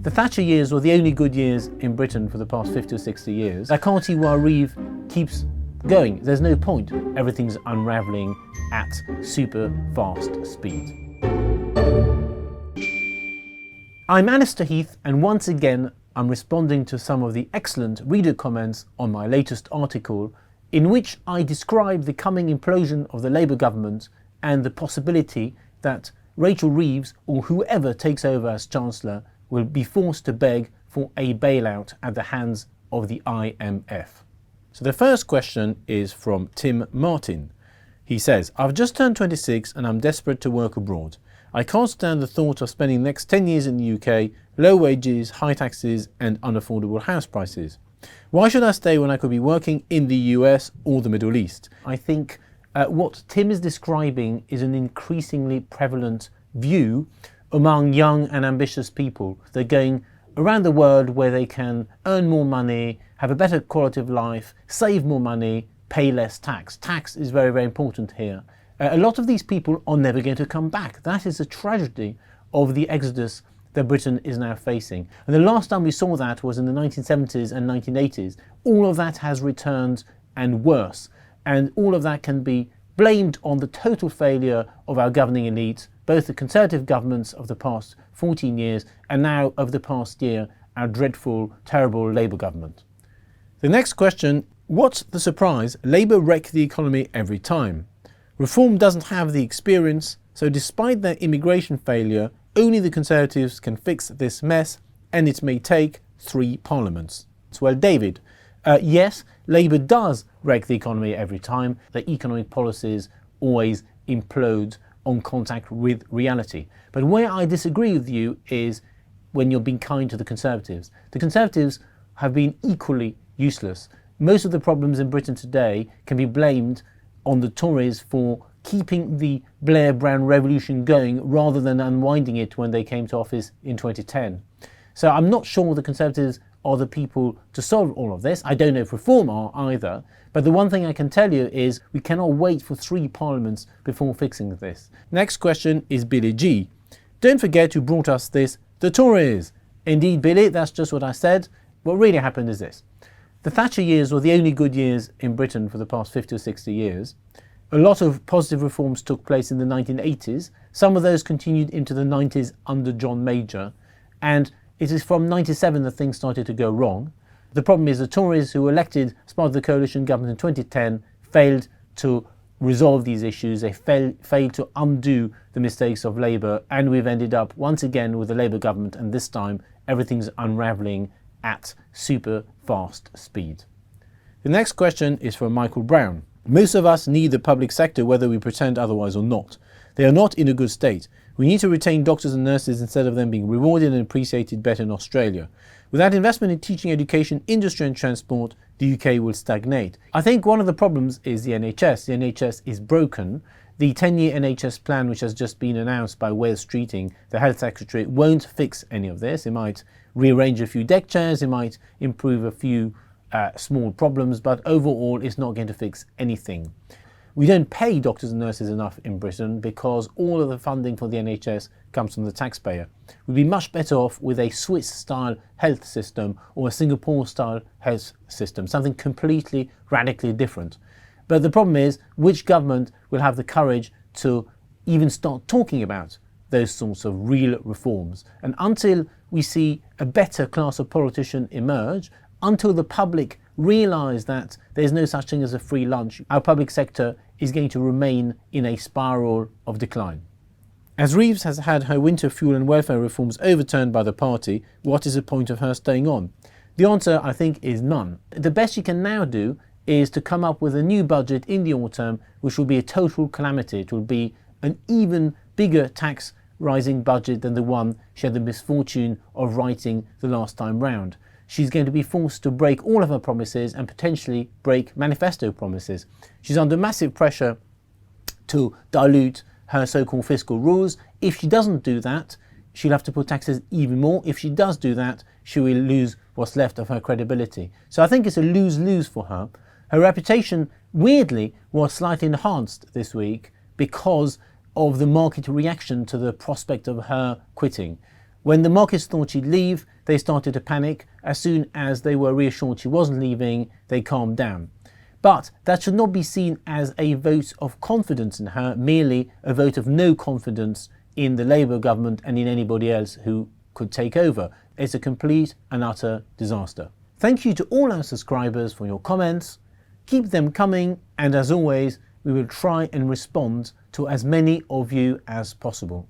The Thatcher years were the only good years in Britain for the past 50 or 60 years. I can't see why Reeves keeps going. There's no point. Everything's unravelling at super fast speed. I'm Allister Heath, and once again I'm responding to some of the excellent reader comments on my latest article, in which I describe the coming implosion of the Labour government and the possibility that Rachel Reeves, or whoever takes over as Chancellor, will be forced to beg for a bailout at the hands of the IMF. So the first question is from Tim Martin. He says, I've just turned 26 and I'm desperate to work abroad. I can't stand the thought of spending the next 10 years in the UK, low wages, high taxes and unaffordable house prices. Why should I stay when I could be working in the US or the Middle East? I think what Tim is describing is an increasingly prevalent view among young and ambitious people. They're going around the world where they can earn more money, have a better quality of life, save more money, pay less tax. Tax is very, very important here. A lot of these people are never going to come back. That is a tragedy of the exodus that Britain is now facing. And the last time we saw that was in the 1970s and 1980s. All of that has returned and worse. And all of that can be blamed on the total failure of our governing elite, both the Conservative governments of the past 14 years and now of the past year, our dreadful, terrible Labour government. The next question, what's the surprise? Labour wreck the economy every time. Reform doesn't have the experience, so despite their immigration failure, only the Conservatives can fix this mess, and it may take 3 parliaments. Well, David, yes, Labour does wreck the economy every time. The economic policies always implode on contact with reality. But where I disagree with you is when you're being kind to the Conservatives. The Conservatives have been equally useless. Most of the problems in Britain today can be blamed on the Tories for keeping the Blair-Brown revolution going rather than unwinding it when they came to office in 2010. So I'm not sure the Conservatives are the people to solve all of this. I don't know if Reform are either. But the one thing I can tell you is we cannot wait for 3 parliaments before fixing this. Next question is Billy G. Don't forget who brought us this, the Tories. Indeed, Billy, that's just what I said. What really happened is this. The Thatcher years were the only good years in Britain for the past 50 or 60 years. A lot of positive reforms took place in the 1980s. Some of those continued into the 90s under John Major. And it is from 97 that things started to go wrong. The problem is the Tories, who were elected as part of the coalition government in 2010, failed to resolve these issues. They failed to undo the mistakes of Labour, and we've ended up once again with the Labour government, and this time everything's unravelling at super fast speed. The next question is from Michael Brown. Most of us need the public sector whether we pretend otherwise or not. They are not in a good state. We need to retain doctors and nurses instead of them being rewarded and appreciated better in Australia. Without investment in teaching, education, industry and transport, the UK will stagnate. I think one of the problems is the NHS. The NHS is broken. The 10-year NHS plan, which has just been announced by Wales Streeting, the Health Secretary, won't fix any of this. It might rearrange a few deck chairs, it might improve a few small problems, but overall it's not going to fix anything. We don't pay doctors and nurses enough in Britain because all of the funding for the NHS comes from the taxpayer. We'd be much better off with a Swiss-style health system or a Singapore-style health system, something completely, radically different. But the problem is, which government will have the courage to even start talking about those sorts of real reforms? And until we see a better class of politician emerge, until the public realise that there's no such thing as a free lunch, our public sector is going to remain in a spiral of decline. As Reeves has had her winter fuel and welfare reforms overturned by the party, what is the point of her staying on? The answer, I think, is none. The best she can now do is to come up with a new budget in the autumn, which will be a total calamity. It will be an even bigger tax rising budget than the one she had the misfortune of writing the last time round. She's going to be forced to break all of her promises and potentially break manifesto promises. She's under massive pressure to dilute her so-called fiscal rules. If she doesn't do that, she'll have to put taxes even more. If she does do that, she will lose what's left of her credibility. So I think it's a lose-lose for her. Her reputation, weirdly, was slightly enhanced this week because of the market reaction to the prospect of her quitting. When the markets thought she'd leave, they started to panic. As soon as they were reassured she wasn't leaving, they calmed down. But that should not be seen as a vote of confidence in her, merely a vote of no confidence in the Labour government and in anybody else who could take over. It's a complete and utter disaster. Thank you to all our subscribers for your comments. Keep them coming, and as always, we will try and respond to as many of you as possible.